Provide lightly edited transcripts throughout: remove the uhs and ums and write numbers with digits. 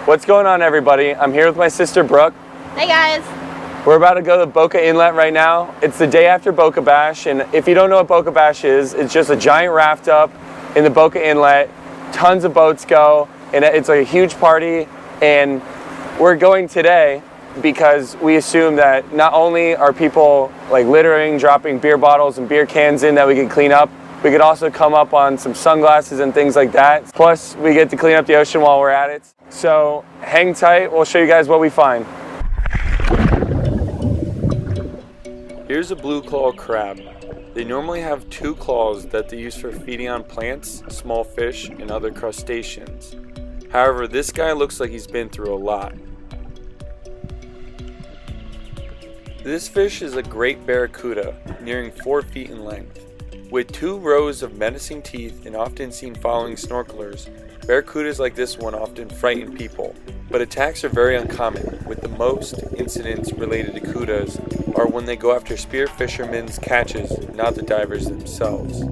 What's going on, everybody? I'm here with my sister Brooke. Hey guys. We're about to go to Boca Inlet right now. It's the day after Boca Bash, and if you don't know what Boca Bash is, it's just a giant raft up in the Boca Inlet. Tons of boats go, and it's a huge party. And we're going today because we assume that not only are people like littering, dropping beer bottles and beer cans in that we can clean up, we could also come up on some sunglasses and things like that. Plus, we get to clean up the ocean while we're at it. So hang tight, we'll show you guys what we find. Here's a blue claw crab. They normally have two claws that they use for feeding on plants, small fish, and other crustaceans. However, this guy looks like he's been through a lot. This fish is a great barracuda, nearing 4 feet in length. With 2 rows of menacing teeth and often seen following snorkelers, barracudas like this one often frighten people, but attacks are very uncommon, with the most incidents related to cudas are when they go after spear fishermen's catches, not the divers themselves.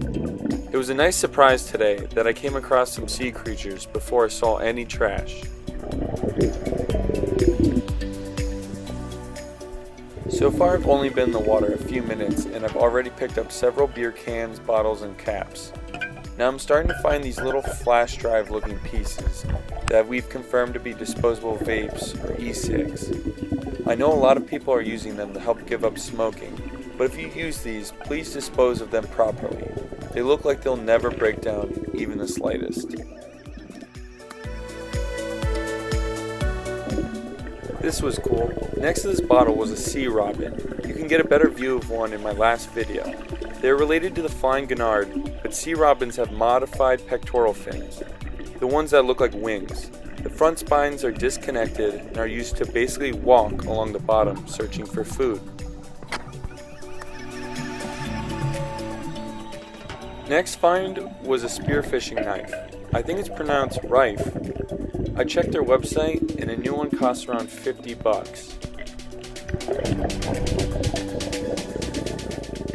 It was a nice surprise today that I came across some sea creatures before I saw any trash. So far I've only been in the water a few minutes and I've already picked up several beer cans, bottles, and caps. Now I'm starting to find these little flash drive looking pieces that we've confirmed to be disposable vapes or e-cigs. I know a lot of people are using them to help give up smoking, but if you use these, please dispose of them properly. They look like they'll never break down even the slightest. This was cool. Next to this bottle was a sea robin. You can get a better view of one in my last video. They are related to the flying gurnard, but sea robins have modified pectoral fins, the ones that look like wings. The front spines are disconnected and are used to basically walk along the bottom searching for food. Next find was a spearfishing knife. I think it's pronounced rife. I checked their website and a new one costs around $50.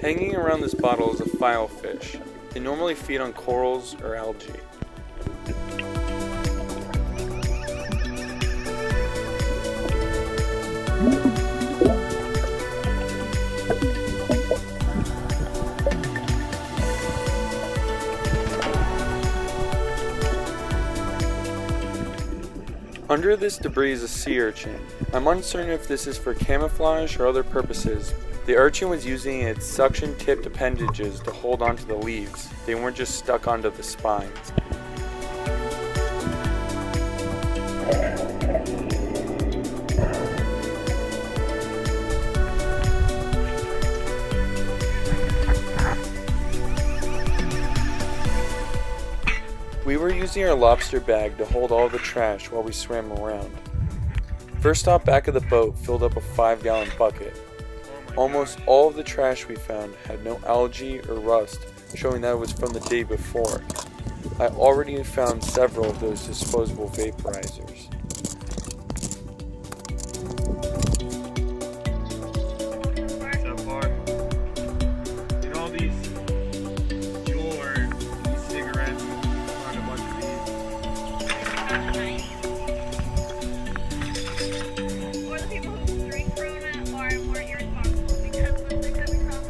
Hanging around this bottle is a filefish. They normally feed on corals or algae. Under this debris is a sea urchin. I'm uncertain if this is for camouflage or other purposes. The urchin was using its suction-tipped appendages to hold onto the leaves. They weren't just stuck onto the spines. We were using our lobster bag to hold all the trash while we swam around. First stop back of the boat filled up a 5-gallon bucket. Almost all of the trash we found had no algae or rust, showing that it was from the day before. I already found several of those disposable vaporizers. So far, in all these cigarettes, found a bunch of these. Or the people who drink Corona are more irresponsible because when they come across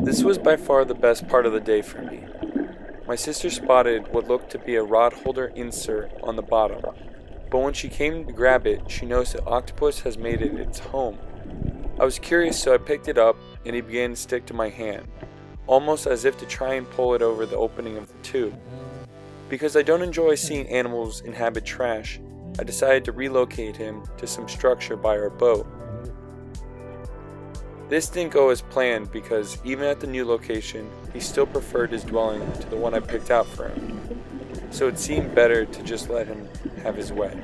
This was by far the best part of the day for me. My sister spotted what looked to be a rod holder insert on the bottom, but when she came to grab it, she noticed that octopus has made it its home. I was curious, so I picked it up and it began to stick to my hand, almost as if to try and pull it over the opening of the tube. Because I don't enjoy seeing animals inhabit trash, I decided to relocate him to some structure by our boat. This didn't go as planned because even at the new location, he still preferred his dwelling to the one I picked out for him. So it seemed better to just let him have his way.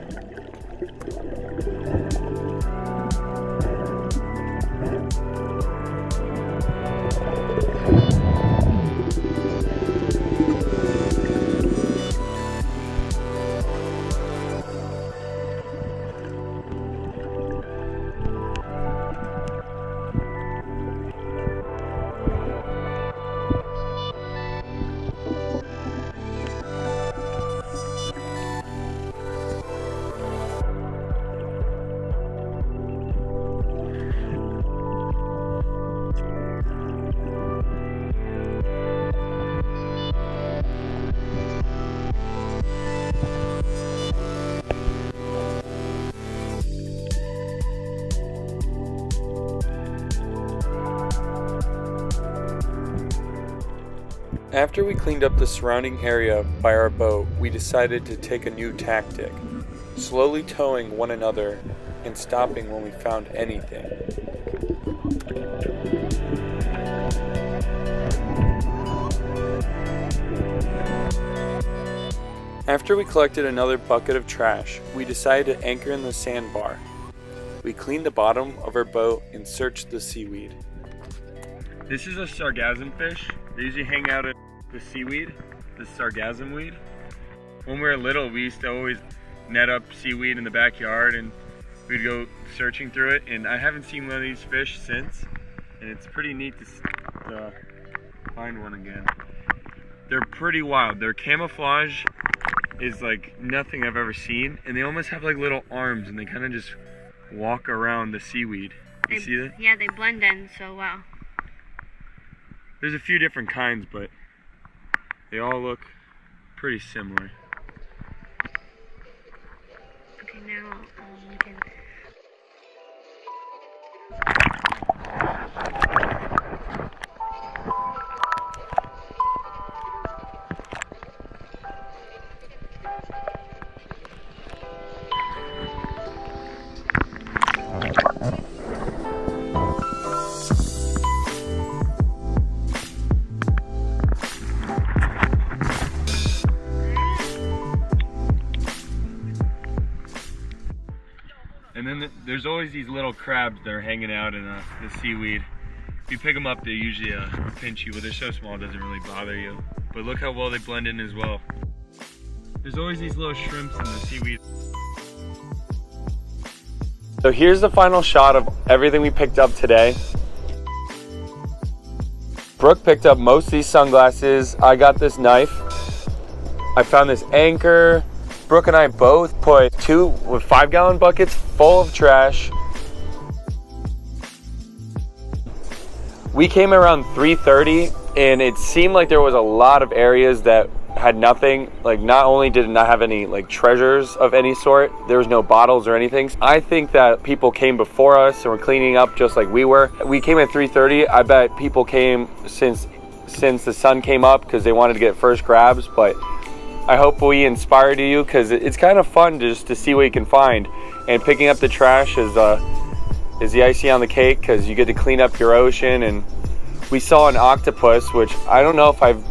After we cleaned up the surrounding area by our boat, we decided to take a new tactic, slowly towing one another and stopping when we found anything. After we collected another bucket of trash, we decided to anchor in the sandbar. We cleaned the bottom of our boat and searched the seaweed. This is a sargassum fish. They usually hang out at the seaweed, the sargassum weed. When we were little, we used to always net up seaweed in the backyard and we'd go searching through it. And I haven't seen one of these fish since. And it's pretty neat to find one again. They're pretty wild. Their camouflage is like nothing I've ever seen. And they almost have like little arms and they kind of just walk around the seaweed. You see that? Yeah, they blend in so well. There's a few different kinds, but they all look pretty similar. Okay, now we can... And then there's always these little crabs that are hanging out in the seaweed. If you pick them up, they usually pinch you, but they're so small it doesn't really bother you. But look how well they blend in as well. There's always these little shrimps in the seaweed. So here's the final shot of everything we picked up today. Brooke picked up most of these sunglasses. I got this knife. I found this anchor. Brooke and I both put 2 5-gallon buckets full of trash. We came around 3:30 and it seemed like there was a lot of areas that had nothing. Like, not only did it not have any like treasures of any sort, there was no bottles or anything. I think that people came before us and were cleaning up just like we were. We came at 3:30. I bet people came since the sun came up because they wanted to get first grabs, but I hope we inspired you because it's kind of fun just to see what you can find. And picking up the trash is the icing on the cake because you get to clean up your ocean. And we saw an octopus, which I don't know if I've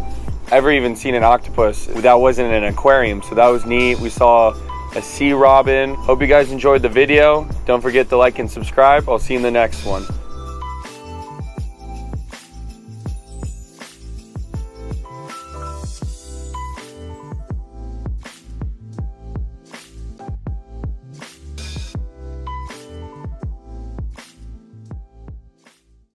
ever even seen an octopus that wasn't in an aquarium, so that was neat. We saw a sea robin. Hope you guys enjoyed the video. Don't forget to like and subscribe. I'll see you in the next one.